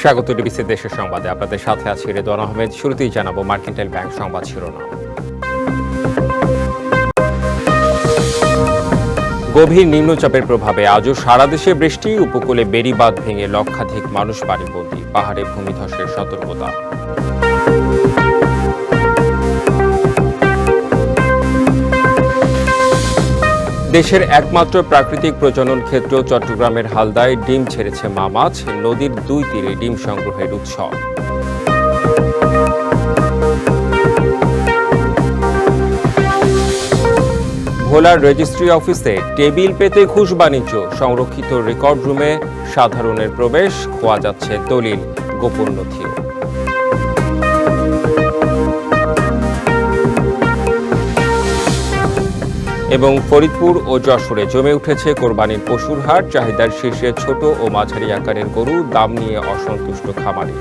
স্বাগত ডিবিসি দেশের সংবাদে। আপনাদের সাথে আছি রেদওয়ান আহমেদ। শুরুতেই জানাবো মার্কেন্টাইল ব্যাংক সংবাদ শিরোনাম। গভীর নিম্নচাপের প্রভাবে আজও সারা দেশে বৃষ্টি, উপকূলে বেড়িবাঁধ ভেঙে লক্ষাধিক মানুষ বাড়িবন্দী, পাহাড়ে ভূমিধসের সতর্কতা। দেশের একমাত্র প্রাকৃতিক প্রজনন ক্ষেত্র চট্টগ্রামের হালদায় ডিম ছেড়েছে মা মাছ, নদীর দুই তীরে ডিম সংগ্রহের উৎসব। ভোলার রেজিস্ট্রি অফিসে টেবিল পেতে ঘুষ বাণিজ্য, সংরক্ষিত রেকর্ড রুমে সাধারণের প্রবেশ, খোয়া যাচ্ছে দলিল, গোপন নথিও। এবং ফরিদপুর ও যশোরে জমে উঠেছে কোরবানির পশুর হাট, চাহিদার শীর্ষে ছোট ও মাঝারি আকারের গরু, দাম নিয়ে অসন্তুষ্ট খামারি।